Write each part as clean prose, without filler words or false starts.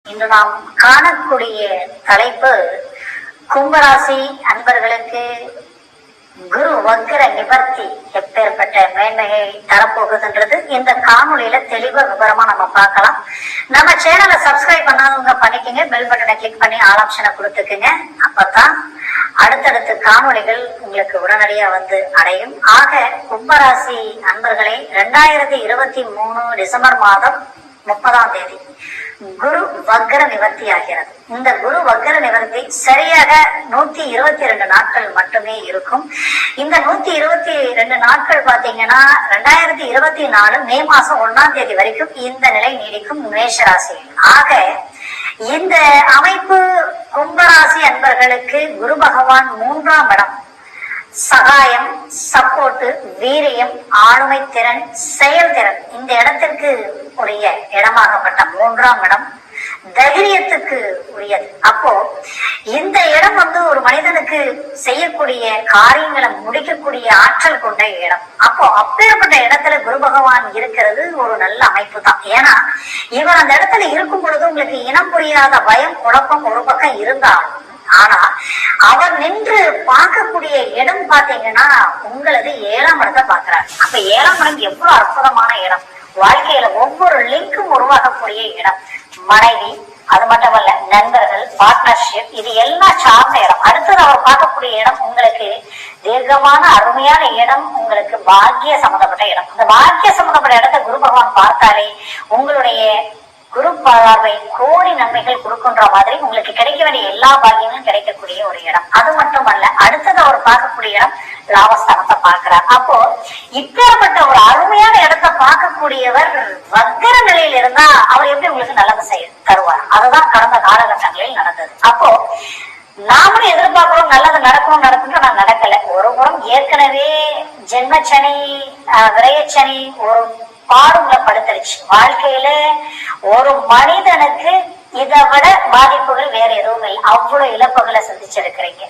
இன்று நாம் காணக்கூடிய தலைப்பு கும்பராசி அன்பர்களுக்கு குரு வக்ர நிவர்த்தி எப்பேற்பட்ட மேன்மையை தரப்போகுதுன்றது இந்த காணொலியில தெளிவா விவரமா நம்ம பார்க்கலாம். நம்ம சேனலை சப்ஸ்கிரைப் பண்ணாதவங்க பண்ணிக்கங்க, பெல் பட்டனை கிளிக் பண்ணி ஆல் ஆப்ஷனை கொடுத்துக்குங்க. அப்பதான் அடுத்தடுத்த காணொலிகள் உங்களுக்கு உடனடியா வந்து அடையும். ஆக கும்பராசி அன்பர்களை 2023 டிசம்பர் மாதம் 30ஆம் தேதி குரு வக்ர நிவர்த்தி ஆகிறது. இந்த குரு வக்ர நிவர்த்தி சரியாக 122 நாட்கள் மட்டுமே இருக்கும். இந்த 122 நாட்கள் பாத்தீங்கன்னா 2024 மே மாசம் 1ஆம் தேதி வரைக்கும் இந்த நிலை நீடிக்கும் மேஷராசியில். ஆக இந்த அமைப்பு கும்பராசி அன்பர்களுக்கு குரு பகவான் 3ஆம் இடம் சகாயம், சப்போர்ட், வீரியம், ஆளுமை திறன், செயல்திறன் இந்த இடத்திற்கு உரிய இடமாகப்பட்ட 3ஆம் இடம் தைரியத்துக்கு உரியது. அப்போ இந்த இடம் ஒரு மனிதனுக்கு செய்யக்கூடிய காரியங்களை முடிக்கக்கூடிய ஆற்றல் கொண்ட இடம். அப்போ அப்பேற்பட்ட இடத்துல குரு பகவான் இருக்கிறது ஒரு நல்ல அமைப்பு தான். ஏன்னா இவர் அந்த இடத்துல இருக்கும் பொழுது உங்களுக்கு இனம் புரியாத பயம், குழப்பம் ஒரு பக்கம் இருந்தாலும், ஆனா அவர் நின்று பார்க்கக்கூடிய இடம் பாத்தீங்கன்னா உங்களது 7ஆம் இடத்தை பாக்குறாரு. அப்ப 7ஆம் இடம் எவ்வளவு அற்புதமான இடம். வாழ்க்கையில ஒவ்வொரு லிங்கும் உருவாகக்கூடிய இடம். மனைவி, அது மட்டுமல்ல நண்பர்கள், பார்ட்னர்ஷிப், இது எல்லாம் சார்ந்த இடம். அடுத்தது அவர் பார்க்கக்கூடிய இடம் உங்களுக்கு தீர்க்கமான அருமையான இடம், உங்களுக்கு பாக்கிய சம்பந்தப்பட்ட இடம். இந்த பாக்கிய சம்பந்தப்பட்ட இடத்தை குரு பகவான் பார்த்தாலே உங்களுடைய குரு பார்வை கோடி நன்மைகள் கொடுக்கின்ற மாதிரி உங்களுக்கு கிடைக்க வேண்டிய எல்லா பாக்கியங்களும் கிடைக்கக்கூடிய ஒரு இடம். அது மட்டுமல்ல, அடுத்தது அவர் பார்க்கக்கூடிய இடம் லாபஸ்தானத்தை பார்க்கிறார். அப்போ இப்பேற்பட்ட ஒரு அருமையான இடத்தை பார்க்கக்கூடியவர் வக்ர நிலையில் இருந்தா அவர் எப்படி உங்களுக்கு நல்லது தருவார். அதுதான் கடந்த காலகட்டங்களில் நடந்தது. அப்போ நாமளும் எதிர்பார்க்கிறோம் நல்லது நடக்கணும் நான் நடக்கல. ஒரு புறம் ஏற்கனவே ஜென்மச்சனி, விரயச்சனி ஒரு பாடுங்களை படுத்துருச்சு. வாழ்க்கையில ஒரு மனிதனுக்கு இதை விட பாதிப்புகள் வேற எதுவும் இல்லை. அவ்வளவு இழப்புகளை சந்திச்சிருக்கிறீங்க.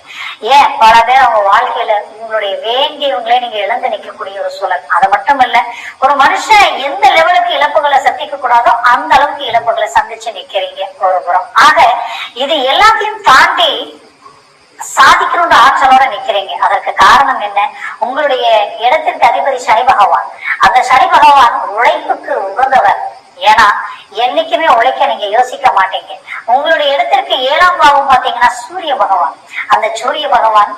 ஏன் பல பேர் அவங்க வாழ்க்கையில உங்களுடைய வேண்டியவங்களே நீங்க இழந்து நிற்கக்கூடிய ஒரு சூழல். அது மட்டும் இல்ல, ஒரு மனுஷன் எந்த லெவலுக்கு இழப்புகளை சந்திக்க கூடாதோ அந்த அளவுக்கு இழப்புகளை சந்திச்சு நிக்கிறீங்க ஒரு புறம். ஆக இது எல்லாத்தையும் தாண்டி சாதிக்கணுன்ற ஆற்றலோட நிக்கிறீங்க. அதற்கு காரணம் என்ன? உங்களுடைய இடத்திற்கு அதிபதி சனி பகவான். அந்த சனி பகவான் உழைப்புக்கு உகந்தவர். ஏன்னா என்னைக்குமே உழைக்க நீங்க யோசிக்க மாட்டீங்க. உங்களுடைய இடத்திற்கு 7ஆம் பாவம் பாத்தீங்கன்னா சூரிய பகவான். அந்த சூரிய பகவான்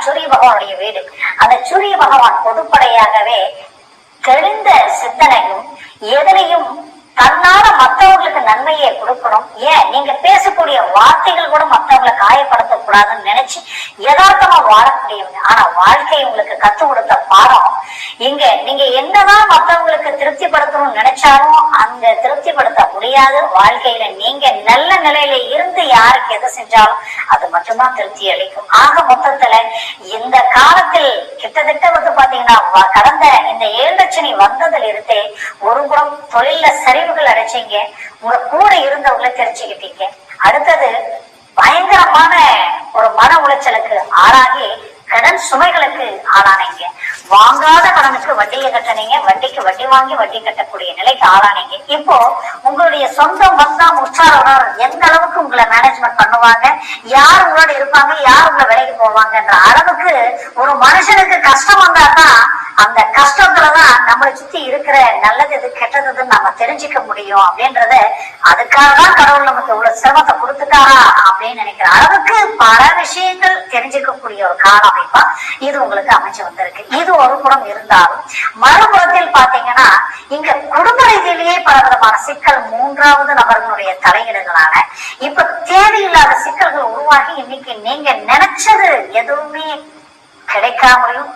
சூரிய பகவானுடைய வீடு. அந்த சூரிய பகவான் பொதுப்படையாகவே தெரிந்த சிந்தனையும் எதிலையும் தன்னால மற்றவங்களுக்கு நன்மையை கொடுக்கணும். ஏன் நீங்க பேசக்கூடிய வார்த்தைகள் கூட மற்றவங்களை காயப்படுத்த கூடாதுன்னு நினைச்சு யதார்த்தமா வாழக்கூடியவங்க. ஆனா வாழ்க்கை உங்களுக்கு கத்து கொடுத்த பாடம் இங்க நீங்க என்னதான் மற்றவங்களுக்கு திருப்திப்படுத்தணும்னு நினைச்சாலும் அந்த திருப்திப்படுத்த முடியாது. வாழ்க்கையில நீங்க நல்ல நிலையில இருந்து யாருக்கு எதை செஞ்சாலும் அது மட்டும்தான் திருப்தி அளிக்கும். ஆக மொத்தத்துல இந்த காலத்தில் கிட்டத்தட்ட பாத்தீங்கன்னா கடந்த இந்த 7 லட்சணி வந்ததுல இருந்தே ஒரு புறம் தொழில சரிவுகள் அடைச்சிங்க, உங்க கூட இருந்தவங்களை தெரிஞ்சுக்கிட்டீங்க. அடுத்தது பயங்கரமான ஒரு மன உளைச்சலுக்கு ஆளாகி கடன் சுமைகளுக்கு ஆளானீங்க. வாங்காத கடனுக்கு வட்டியை கட்டினீங்க, வட்டிக்கு வட்டி வாங்கி வட்டி கட்டக்கூடிய நிலைக்கு ஆளானீங்க. இப்போ உங்களுடைய சொந்த பந்தம் உற்சாரம் எந்த அளவுக்கு உங்களை மேனேஜ்மெண்ட் பண்ணுவாங்க, யார் உங்களோட இருப்பாங்க, யார் உங்களை விலைக்கு போவாங்கன்ற அளவுக்கு ஒரு மனுஷனுக்கு கஷ்டம் வந்தாதான் அந்த கஷ்டத்துலதான் நம்மளை சுத்தி இருக்கிற நல்லது எது கெட்டதுன்னு நம்ம தெரிஞ்சுக்க முடியும். அப்படின்றத அதுக்காக தான் கடவுள் நமக்கு இவ்வளவு சிரமத்தை கொடுத்துட்டாரா அப்படின்னு நினைக்கிற அளவுக்கு பல விஷயங்கள் தெரிஞ்சுக்கக்கூடிய ஒரு கால அமைப்பா இது உங்களுக்கு அமைச்சு வந்திருக்கு. இது ஒரு புறம் இருந்தாலும் மறுபுறத்தில் பாத்தீங்கன்னா இங்க குடும்ப ரீதியிலேயே பல விதமான சிக்கல் 3வது நபர்களுடைய தலையீடுகளால இப்ப தேவையில்லாத சிக்கல்கள் உருவாகி இன்னைக்கு நீங்க நினைச்சது எதுவுமே கிடைக்காமலையும்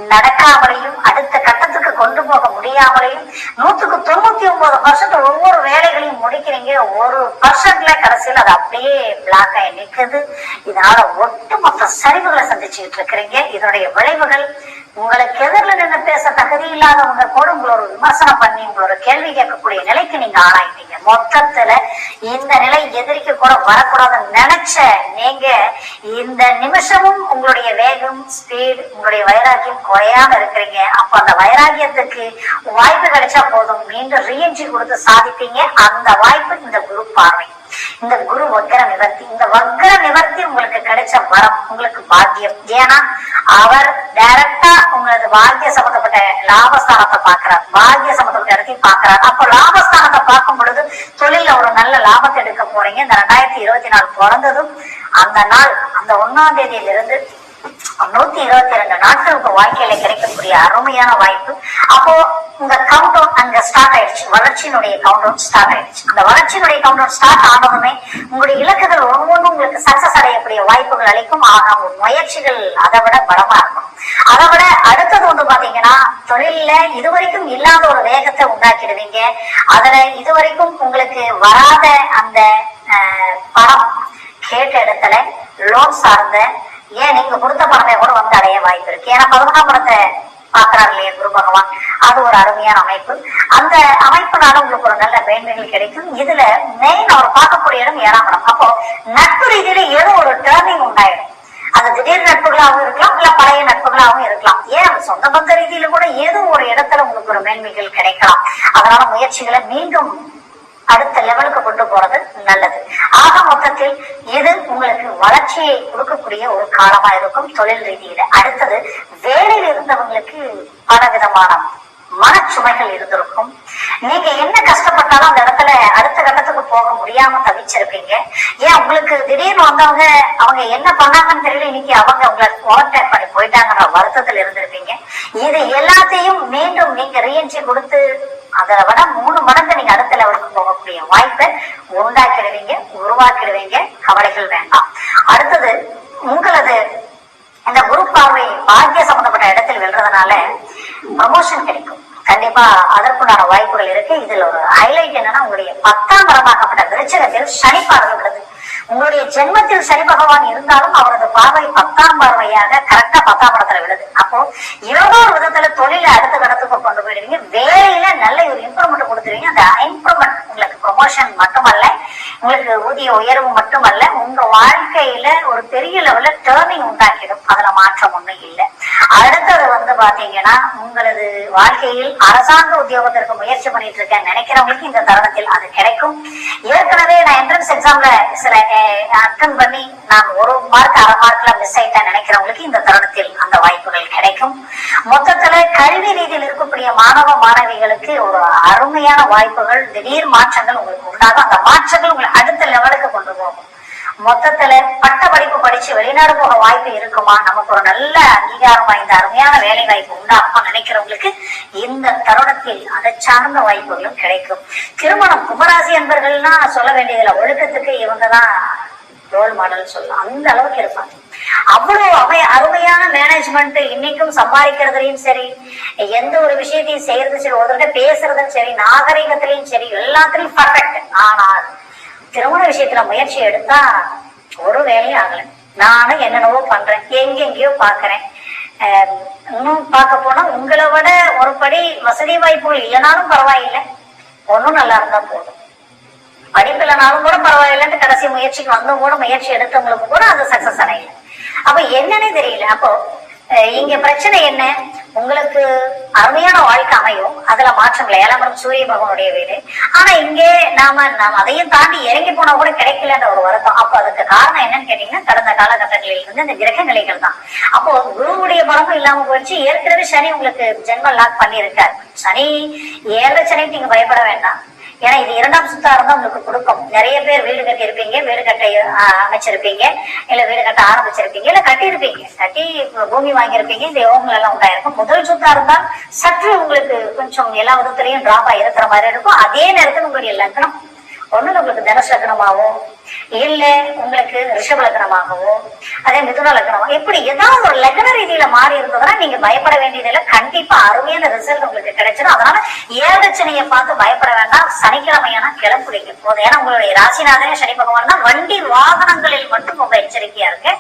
நடக்காமலையும் அடுத்த கட்டத்துக்கு கொண்டு போக முடியாமலையும் 199% ஒவ்வொரு வேலைகளையும் முடிக்கிறீங்க. 1% கடைசியில் அது அப்படியே பிளாக் ஆகி நிற்குது. இதனால ஒட்டுமொத்த சரிவுகளை சந்திச்சுக்கிட்டு இருக்கிறீங்க. இதனுடைய விளைவுகள் உங்களுக்கு எதிரில் நின்று பேச தகுதி இல்லாதவங்க கூட உங்களோட விமர்சனம் பண்ணி உங்களோட கேள்வி கேட்கக்கூடிய நிலைக்கு நீங்க ஆளாயிட்டீங்க. மொத்தத்துல இந்த நிலை எதிரிக்கு கூட வரக்கூடாதுன்னு நினைச்ச நீங்க இந்த நிமிஷமும் உங்களுடைய வேகம், ஸ்பீட், உங்களுடைய வைராக்கியம் குறையாம இருக்கிறீங்க. அப்ப அந்த வைராக்கியத்துக்கு வாய்ப்பு கிடைச்சா போதும், மீண்டும் ரீஎன்ட்ரி கொடுத்து சாதிப்பீங்க. அந்த வாய்ப்பு இந்த குரு பார்வை. இந்த குரு வக்கர நிவர்த்தி. இந்த வக்கர நிவர்த்தி உங்களுக்கு கிடைச்ச வரம், உங்களுக்கு பாக்கியம். ஏன்னா அவர் டைரக்டா உங்களது பாக்கிய சம்பந்தப்பட்ட லாபஸ்தானத்தை பாக்குறார், பாக்கிய சம்பந்தப்பட்ட இடத்தையும் பாக்குறார். அப்போ லாபஸ்தானத்தை பார்க்கும் பொழுது தொழில ஒரு நல்ல லாபத்தை எடுக்க போறீங்க. இந்த 2024 பிறந்ததும் அந்த நாள், அந்த 1ஆம் தேதியிலிருந்து 122 நாட்களுக்கு வாழ்க்கையில கிடைக்கக்கூடிய அருமையான வாய்ப்பு. அப்போ உங்க கவுண்டவுன் அங்க ஸ்டார்ட் ஆயிடுச்சு, வளர்ச்சியினுடைய கவுண்டவுன் ஸ்டார்ட் ஆயிடுச்சு. அந்த வளர்ச்சியினுடைய கவுண்டவுன் ஸ்டார்ட் ஆனதுமே உங்களுடைய இலக்குகள் ஒவ்வொன்றும் உங்களுக்கு சக்சஸ் அடையக்கூடிய வாய்ப்புகள் அளிக்கும். உங்க முயற்சிகள் அதை விட பலமா இருக்கும். அதை விட அடுத்தது வந்து பாத்தீங்கன்னா தொழில இதுவரைக்கும் இல்லாத ஒரு வேகத்தை உண்டாக்கிடுவீங்க. அதுல இதுவரைக்கும் உங்களுக்கு வராத அந்த பணம் கேட்ட இடத்துல லோன் சார்ந்த, ஏன் நீங்க கொடுத்த பணமே கூட வந்து அடைய வாய்ப்பு இருக்கு. ஏன்னா 11ஆம் படத்தை பாக்குறாரு இல்லையா குரு பகவான், அது ஒரு அருமையான அமைப்பு. அந்த அமைப்புனால உங்களுக்கு ஒரு நல்ல மேன்மைகள் கிடைக்கும். இதுல மெயின் அவர் பார்க்கக்கூடிய இடம் 7ஆம் இடம். அப்போ நட்பு ரீதியில ஏதோ ஒரு டேர்னிங் உண்டாயிடும். அது திடீர் நட்புகளாகவும் இருக்கலாம், இல்ல பழைய நட்புகளாகவும் இருக்கலாம். ஏன் சொந்த பந்த ரீதியில கூட ஏதோ ஒரு இடத்துல உங்களுக்கு ஒரு மேன்மைகள் கிடைக்கலாம். அதனால முயற்சிகளை மீண்டும் அடுத்த லெவலுக்கு கொண்டு போறது நல்லது. ஆக மொத்தத்தில் இது உங்களுக்கு வளர்ச்சியை கொடுக்கக்கூடிய ஒரு காலமா இருக்கும் தொழில் ரீதியில. அடுத்தது வேலையில் இருந்தவங்களுக்கு பலவிதமான மனச்சுமைகள் இருந்திருக்கும். நீங்க என்ன கஷ்டப்பட்டாலும் அந்த இடத்துல அடுத்த கட்டத்துக்கு போக முடியாம தவிச்சிருப்பீங்க. ஏன் உங்களுக்கு திடீர்னு வந்தவங்க அவங்க என்ன பண்ணாங்கன்னு தெரியல, இன்னைக்கு அவங்க உங்களை ஓவர்டேக் பண்ணி போயிட்டாங்கன்ற வருத்தத்தில் இருந்திருப்பீங்க. இது எல்லாத்தையும் மீண்டும் நீங்க ரீஎன்ட்ரி கொடுத்து அதை விட 3 மடங்கு நீங்க அடுத்த லெவலுக்கு போகக்கூடிய வாய்ப்பை உண்டாக்கிடுவீங்க, உருவாக்கிடுவீங்க. கவலைகள் வேண்டாம். அடுத்தது உங்களது இந்த குரு பார்வை பாக்கிய சம்பந்தப்பட்ட இடத்தில் வெல்றதுனால ப்ரமோஷன் கிடைக்கும். கண்டிப்பா அதற்குண்டான வாய்ப்புகள் இருக்கு. இதுல ஒரு ஹைலைட் என்னன்னா உங்களுடைய 10ஆம் இடமாகப்பட்ட விருச்சிகத்தில் சனி பார்வை விடுது. உங்களுடைய ஜென்மத்தில் சனி பகவான் இருந்தாலும் அவரது பார்வை 10ஆம் பார்வையாக கரெக்டா 10ஆம் இடத்துல விடுது. அப்போ ஏதோ ஒரு விதத்துல தொழில அடுத்த கடத்துக்கு கொண்டு போயிடுவீங்க. வேலையில நல்ல ஒரு இம்ப்ரூவ்மெண்ட் கொடுத்துருவீங்க. அந்த இம்ப்ரூவ்மெண்ட் உங்களுக்கு ப்ரொமோஷன் மட்டுமல்ல, உங்களுக்கு ஊதிய உயர்வு மட்டுமல்ல, உங்க வாழ்க்கையில ஒரு பெரிய லெவல்ல டேர்னிங் உண்டாக்கிடும். அதுல மாற்றம் ஒண்ணும் இல்லை. அடுத்தது வந்து பாத்தீங்கன்னா உங்களது வாழ்க்கையில் அரசாங்க உத்தியோகத்திற்கு முயற்சி பண்ணிட்டு இருக்கேன் நினைக்கிறவங்களுக்கு இந்த தருணத்தில் அது கிடைக்கும். ஏற்கனவே நான் என்ட்ரன்ஸ் எக்ஸாம்ல சில அட்டன் பண்ணி நான் 1 மார்க் 1/2 மார்க்ல மிஸ் ஆயிட்டேன் நினைக்கிறவங்களுக்கு இந்த தருணத்தில் அந்த வாய்ப்புகள் கிடைக்கும். மொத்தத்துல கல்வி ரீதியில் இருக்கக்கூடிய மாணவ மாணவிகளுக்கு ஒரு அருமையான வாய்ப்புகள், திடீர் மாற்றங்கள் உங்களுக்கு உண்டாகும். அந்த மாற்றங்கள் உங்களை அடுத்த லெவலுக்கு கொண்டு போகும். மொத்தத்துல பட்ட படிப்பு படிச்சு வெளிநாடு போக வாய்ப்பு இருக்குமா, நமக்கு ஒரு நல்ல அங்கீகாரம் வாய்ந்த அருமையான வேலை வாய்ப்பு உண்டாகுமா நினைக்கிறவங்களுக்கு இந்த தருணத்தில் அதை சார்ந்த வாய்ப்புகளும் கிடைக்கும். திருமணம் கும்பராசி என்பர்கள்னா சொல்ல வேண்டியதுல ஒழுக்கத்துக்கு இவங்கதான் ரோல் மாடல் சொல்லலாம். அந்த அளவுக்கு இருப்பாங்க. அவ்வளவு அருமையான மேனேஜ்மெண்ட். இன்னைக்கும் சம்பாதிக்கிறதுலயும் சரி, எந்த ஒரு விஷயத்தையும் செய்யறதும் சரி, ஒருத்தர் பேசுறதும் சரி, நாகரிகத்திலையும் சரி, எல்லாத்திலையும் பர்ஃபெக்ட். ஆனால் திருமண விஷயத்துல முயற்சி எடுத்தா ஒரு வேலையும் ஆகல. நானும் என்னென்னவோ பண்றேன், எங்கெங்கயோ பாக்குறேன். இன்னும் பார்க்க போனா உங்களை விட ஒரு படி வசதி வாய்ப்புகள் இல்லைனாலும் பரவாயில்லை, ஒன்னும் நல்லா இருந்தா போதும். படிப்பு இல்லைனாலும் கூட பரவாயில்லைன்னு கடைசி முயற்சிக்கு வந்தும் கூட முயற்சி எடுத்தவங்களுக்கு கூட அது சக்சஸ் அடையல. அப்ப என்னன்னே தெரியல. அப்போ இங்க பிரச்சனை என்ன, உங்களுக்கு அருமையான வாழ்க்கை அமையும், அதுல மாற்றங்கள் 7ஆம் இடம் சூரிய பகவானுடைய வீடு. ஆனா இங்கே நாம அதையும் தாண்டி இறங்கி போனா கூட கிடைக்கலன்ற ஒரு வருத்தம். அப்போ அதுக்கு காரணம் என்னன்னு கேட்டீங்கன்னா கடந்த காலகட்டங்களில் இருந்து இந்த கிரக நிலைகள் தான். அப்போ குருவுடைய பலமும் இல்லாம போயிடுச்சு. ஏற்கனவே சனி உங்களுக்கு ஜென்ம லாக் பண்ணி இருக்காரு. சனி 7 சனிக்கு நீங்க பயப்பட வேண்டாம். ஏன்னா இது 2ஆம் சுத்தா இருந்தா உங்களுக்கு கொடுக்கும். நிறைய பேர் வீடு கட்டி இருப்பீங்க, வீடு கட்ட அமைச்சிருப்பீங்க, இல்ல வீடு கட்ட ஆரம்பிச்சிருப்பீங்க, இல்ல கட்டி இருப்பீங்க, கட்டி பூமி வாங்கியிருப்பீங்க. இந்த யோகங்கள் எல்லாம் உண்டாயிருக்கும். முதல் சுத்தா இருந்தா சற்று உங்களுக்கு கொஞ்சம் எல்லா விதத்திலையும் டிராப் ஆகிருக்கிற மாதிரி இருக்கும். அதே நேரத்தில் உங்களுடைய லக்னம் ஒண்ணு உங்களுக்கு தனுஷ் லக்னமாவோ, இல்ல உங்களுக்கு ரிஷப லக்னமாகவோ, அதே மிதுன லக்னமாவோ, இப்படி ஏதாவது ஒரு லக்ன ரீதியில மாறி இருந்ததுன்னா நீங்க பயப்பட வேண்டியதில்லை. கண்டிப்பா அருமையான ரிசல்ட் உங்களுக்கு கிடைச்சிடும். அதனால 7 சனியை பார்த்து பயப்பட வேண்டாம். சனிக்கிழமையான கிளம்புறீங்க போதும். ஏன்னா உங்களுடைய ராசிநாதனே சனி பகவான் தான். வண்டி வாகனங்களில் மட்டும் ரொம்ப எச்சரிக்கையா இருக்கு.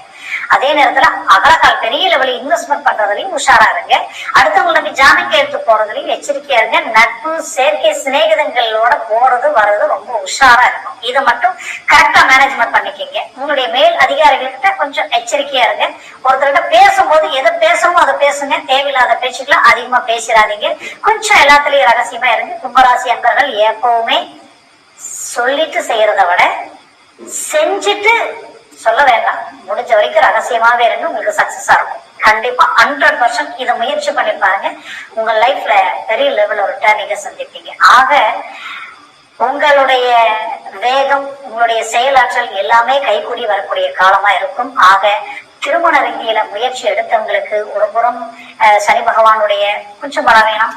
அதே நேரத்துல அகலக்கால் பெரிய லெவலில் இன்வெஸ்ட்மெண்ட் பண்றதுலயும் உஷாரா இருங்க. அடுத்தவங்களுக்கு ஜாமீன் கையெழுத்து போறதுலயும் எச்சரிக்கையா இருங்க. நட்பு சேர்க்கை சிநேகிதங்களோட போறது வர்றது ரொம்ப உஷாரா இருக்கும். இதை மட்டும் கரெக்டா மேனேஜ்மெண்ட் பண்ணிக்கிங்க. உங்களுடைய மேல் அதிகாரிகள்கிட்ட கொஞ்சம் எச்சரிக்கையா இருங்க. ஒருத்தர்கிட்ட பேசும்போது எதை பேசணுமோ அதை பேசுங்க. தேவையில்லாத பேச்சுக்களை அதிகமா பேசிடாதீங்க. கொஞ்சம் எல்லாத்துலயும் ரகசியமா இருங்க. கும்பராசி அன்பர்கள் எப்பவுமே சொல்லிட்டு செய்யறத விட செஞ்சுட்டு சொல்ல வேண்டாம், முடிஞ்ச வரைக்கும் ரகசியமாவே இருந்து உங்களுக்கு சக்சஸா இருக்கும். கண்டிப்பா 100% இதை முயற்சி பண்ணி பாருங்க. உங்க லைஃப்ல பெரிய லெவல் ஒரு டர்னிங்க சந்திப்பீங்க. ஆக உங்களுடைய வேகம், உங்களுடைய செயலாற்றல் எல்லாமே கைகூடி வரக்கூடிய காலமா இருக்கும். ஆக திருமண ரீதியில முயற்சி எடுத்தவங்களுக்கு ஒரு புறம் சனி பகவானுடைய கொஞ்சம் வர வேணாம்,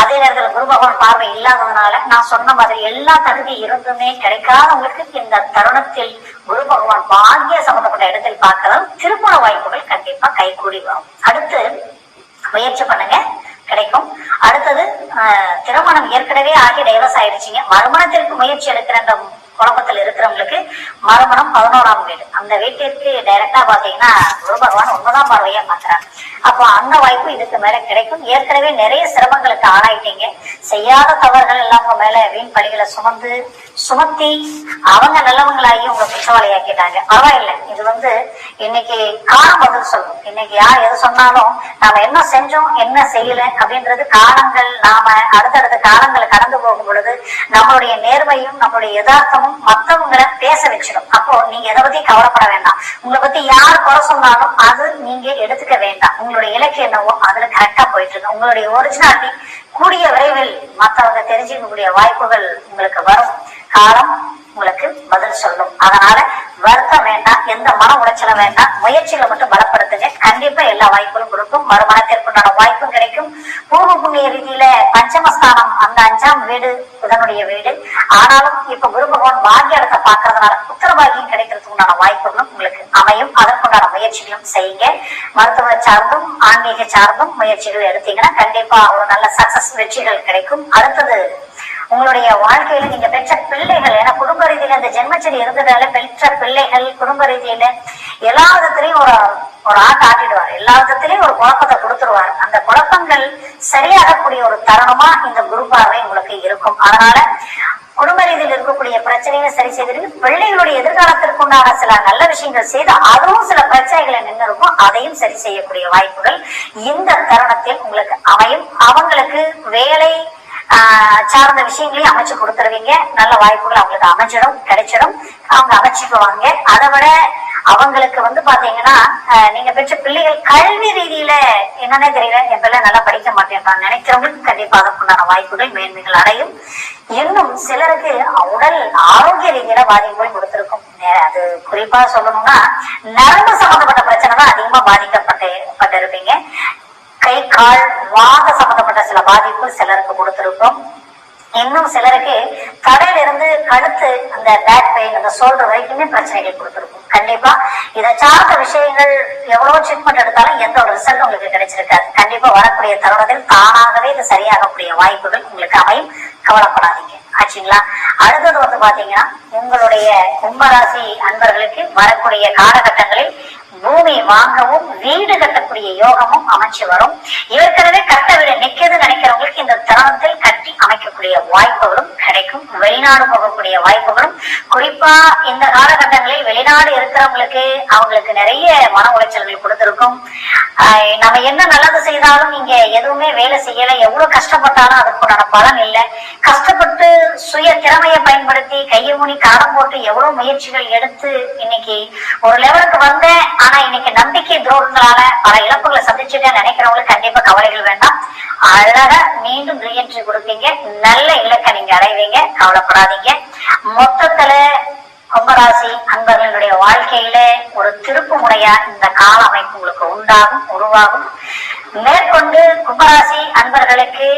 அதே நேரத்துல குரு பகவான் பார்வை இல்லாததுனால நான் சொன்ன மாதிரி எல்லா தகுதி இருந்துமே கிடைக்காதவங்களுக்கு இந்த தருணத்தில் குரு பகவான் பாக்கிய சம்பந்தப்பட்ட இடத்தில் பார்க்கறதால் திருமண வாய்ப்புகள் கண்டிப்பா கைகூடி வரும். அடுத்து முயற்சி பண்ணுங்க, கிடைக்கும். அடுத்தது திருமணம் ஏற்கனவே ஆகி டைவர்ஸ் ஆயிடுச்சுங்க, மறுமணத்திற்கு முயற்சி எடுக்கிற அந்த குழப்பத்தில் இருக்கிறவங்களுக்கு மறுமணம் 11ஆம் வீடு, அந்த வீட்டிற்கு டைரக்டா பாத்தீங்கன்னா குரு பகவான் 9ஆம் பார்வையா பாக்குறாங்க. அப்போ அந்த வாய்ப்பு இதுக்கு மேல கிடைக்கும். ஏற்கனவே நிறைய சிரமங்களுக்கு ஆளாயிட்டீங்க, செய்யாத தவறுகள் எல்லாம் உங்க மேல வீண் பழிகளை சுமத்தி அவங்க நல்லவங்களாகி உங்களை குற்றவாளியாக்கிட்டாங்க. பரவாயில்லை, இது இன்னைக்கு காலம் பதில் சொல்லும். இன்னைக்கு யார் எது சொன்னாலும் நாம என்ன செஞ்சோம் என்ன செய்யல அப்படின்றது காலங்கள், நாம அடுத்தடுத்த காலங்களை கடந்து போகும் பொழுது நம்மளுடைய நேர்மையும் நம்மளுடைய யதார்த்தமும் மத்தவங்களை பேச வச்சிடும். அப்போ நீங்க எதை பத்தி கவலைப்பட வேண்டாம். உங்களை பத்தி யார் குறை சொன்னாலும் அது நீங்க எடுத்துக்க வேண்டாம். உங்களுடைய இலக்கு என்னவோ அதுல கரெக்டா போயிட்டு இருக்கு. உங்களுடைய ஒரிஜினாலிட்டி கூடிய விரைவில் மற்றவங்க தெரிஞ்சுக்கக்கூடிய வாய்ப்புகள் உங்களுக்கு வரும். காலம் உங்களுக்கு பதில் சொல்லும். அதனால வருத்தம் வேண்டாம், எந்த மன உளைச்சலும் வேண்டாம், முயற்சிகளை மட்டும் பலப்படுத்துங்க. கண்டிப்பா எல்லா வாய்ப்புகளும் கொடுக்கும். மறுமணத்திற்குண்டான வாய்ப்பும் கிடைக்கும். பூர்வ புண்ணிய ரீதியில பஞ்சமஸ்தானம், அந்த 5ஆம் வீடு புதனுடைய வீடு. ஆனாலும் இப்ப குரு பகவான் பாக்கியத்தை பாக்குறதுனால புத்திர பாக்கியம் கிடைக்கிறதுக்கு உண்டான வாய்ப்புகளும் உங்களுக்கு அமையும். அதற்குண்டான முயற்சிகளும் செய்யுங்க. மருத்துவ சார்ந்தும் ஆன்மீக சார்ந்தும் முயற்சிகள் எடுத்தீங்கன்னா கண்டிப்பா ஒரு நல்ல சக்சஸ் வெற்றிகள் கிடைக்கும். அடுத்தது உங்களுடைய வாழ்க்கையில நீங்க பெற்ற பிள்ளைகள், ஏன்னா குடும்ப ரீதியில இந்த ஜென்மச்சரி இருந்ததால பெற்ற பிள்ளைகள் குடும்ப ரீதியில எல்லா விதத்திலையும் ஒரு ஆட்ட ஆட்டிடுவார், எல்லா விதத்திலையும் ஒரு குழப்பத்தை கொடுத்துருவார். அந்த குழப்பங்கள் சரியாகக்கூடிய ஒரு தருணமா இந்த குரு பார்வை உங்களுக்கு இருக்கும். அதனால குடும்ப ரீதியில் இருக்கக்கூடிய பிரச்சனைகளை சரி செய்திருக்கு. பிள்ளைகளுடைய எதிர்காலத்திற்கு உண்டான சில நல்ல விஷயங்கள் செய்து அதுவும் சில பிரச்சனைகளை நின்று இருக்கும், அதையும் சரி செய்யக்கூடிய வாய்ப்புகள் இந்த தருணத்தில் உங்களுக்கு அமையும். அவங்களுக்கு வேலை சார்ந்த விஷயங்களையும் அமைச்சு கொடுத்துருவீங்க. நல்ல வாய்ப்புகள் அவங்களுக்கு அமைஞ்சிடும், கிடைச்சிடும், அவங்க அமைச்சுக்குவாங்க. அதை விட அவங்களுக்கு பாத்தீங்கன்னா நீங்க பெற்ற பிள்ளைகள் கல்வி ரீதியில என்னன்னே தெரியல, என் பிள்ளை நல்லா படிக்க மாட்டேன் நினைக்கிறவங்களுக்கு கண்டிப்பா அதற்குண்டான வாய்ப்புகள் மேன்மைகள் அடையும். இன்னும் சிலருக்கு உடல் ஆரோக்கிய ரீதியில பாதிப்புகள் கொடுத்திருக்கும். அது குறிப்பா சொல்லணும்னா நரம்பு சம்பந்தப்பட்ட பிரச்சனை தான் அதிகமா பாதிக்கப்பட்டிருப்பீங்க. கை கால் வாத சம்பந்தப்பட்ட சில பாதிப்பு சிலருக்கு கொடுத்திருக்கும். இன்னும் சிலருக்கு கடையில இருந்து கழுத்து அந்த பேக் பெயின், அந்த ஷோல்டர் வரைக்குமே பிரச்சனைகள் கொடுத்திருக்கும். கண்டிப்பா இதை சார்ந்த விஷயங்கள் எவ்வளவு ட்ரீட்மெண்ட் எடுத்தாலும் எந்த ஒரு ரிசல்ட் உங்களுக்கு கிடைச்சிருக்காது. கண்டிப்பா வரக்கூடிய தருணத்தில் தானாகவே இது சரியாகக்கூடிய வாய்ப்புகள் உங்களுக்கு அமையும். கவலைப்படாதீங்க, ஆச்சுங்களா? அடுத்தது பாத்தீங்கன்னா உங்களுடைய கும்பராசி அன்பர்களுக்கு வரக்கூடிய காலகட்டங்களில் பூமி வாங்கவும் வீடு கட்டக்கூடிய யோகமும் அமைச்சு வரும். ஏற்கனவே கட்ட வீடு நிக்கிறது நினைக்கிறவங்களுக்கு இந்த தருணத்தில் கட்டி அமைக்கக்கூடிய வாய்ப்புகளும் கிடைக்கும். வெளிநாடு போகக்கூடிய வாய்ப்புகளும், குறிப்பா இந்த காலகட்டங்களில் வெளிநாடு இருக்கிறவங்களுக்கு அவங்களுக்கு நிறைய மன உளைச்சல்கள் கொடுத்திருக்கும். நம்ம என்ன நல்லது செய்தாலும் நீங்க எதுவுமே வேலை செய்யல, எவ்வளவு கஷ்டப்பட்டாலும் அதுக்குண்டான பலன் இல்லை. கஷ்டப்பட்டு சுய திறமையை பயன்படுத்தி கையை ஊனி காலம் போட்டு எவ்வளவு முயற்சிகள் எடுத்து இன்னைக்கு ஒரு லெவலுக்கு வந்த, ஆனா இன்னைக்கு நம்பிக்கை துரோகங்களால பல இழப்புகளை சந்திச்சுட்டு நினைக்கிறவங்களுக்கு கண்டிப்பா கவலைகள் வேண்டாம். அழகா மீண்டும் ரீஎன்ட்ரி கொடுப்பீங்க, நல்ல இலக்கை நீங்க அடைவீங்க, கவலைப்படாதீங்க. மொத்தத்துல கும்பராசி அன்பர்களுடைய வாழ்க்கையில ஒரு திருப்பு முறையா இந்த கால அமைப்பு உங்களுக்கு உருவாகும். மேற்கொண்டு கும்பராசி அன்பர்களுக்கு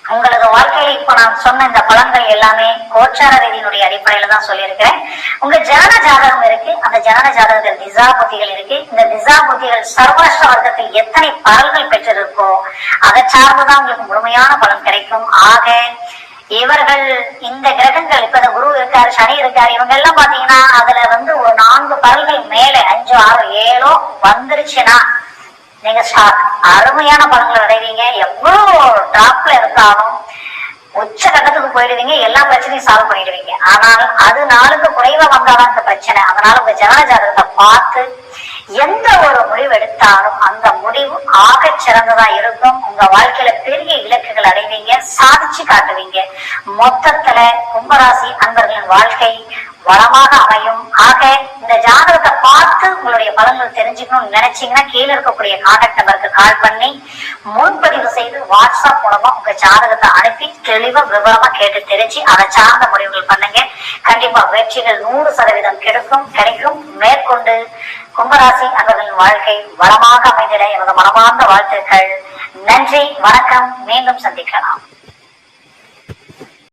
உங்களது வாழ்க்கையில இப்ப நான் சொன்ன இந்த பலன்கள் எல்லாமே கோச்சார ரீதியினுடைய அடிப்படையில தான் சொல்லியிருக்கிறேன். உங்க ஜனன ஜாதகம் இருக்கு, அந்த ஜனன ஜாதகத்தில் திசா புத்திகள் இருக்கு. இந்த திசா புத்திகள் சர்வாஷ்ட வர்க்கத்தில் எத்தனை பலன்கள் பெற்றிருக்கோ அதை சார்ந்துதான் உங்களுக்கு முழுமையான பலன் கிடைக்கும். ஆக இவர்கள் இந்த கிரகங்கள் இப்ப குரு இருக்காரு, சனி இருக்காரு, இவங்க எல்லாம் பாத்தீங்கன்னா அதுல ஒரு 4 பலன்கள் மேல 5 6 7 வந்துருச்சுன்னா நீங்க அருமையான பலன்களை அடைவீங்க. எவ்வளவு டிராப்ல இருந்தாலும் உச்ச கட்டத்துக்கு போயிடுவீங்க, எல்லா பிரச்சனையும் சால்வ் பண்ணிடுவீங்க. ஆனால் அது நாளுக்கு குறைவா வந்தாதான் இந்த பிரச்சனை. அதனால உங்க ஜனன ஜாதகத்தை பார்த்து எந்த ஒரு முடிவு எடுத்தாலும் அந்த முடிவு ஆக சிறந்ததா இருக்கும். உங்க வாழ்க்கையில பெரிய இலக்குகள் அடைவீங்க, சாதிச்சு காட்டுவீங்க. மொத்தத்துல கும்பராசி அன்பர்களின் வாழ்க்கை வளமாக அமையும். ஆக இந்த ஜாதகத்தை பார்த்து உங்களுடைய பலன்கள் தெரிஞ்சுக்கணும்னு நினைச்சீங்கன்னா கீழே இருக்கக்கூடிய கான்டாக்ட் நம்பருக்கு கால் பண்ணி முன்பதிவு செய்து வாட்ஸ்அப் மூலமா உங்க ஜாதகத்தை அனுப்பி தெளிவா விவரமா கேட்டு தெரிஞ்சு அதை சார்ந்த முடிவுகள் பண்ணுங்க. கண்டிப்பா வெற்றிகள் 100% கிடைக்கும். மேற்கொண்டு கும்பராசி அவர்களின் வாழ்க்கை வளமாக அமைந்திட எனது மனமார்ந்த வாழ்த்துக்கள். நன்றி, வணக்கம். மீண்டும் சந்திக்கலாம்.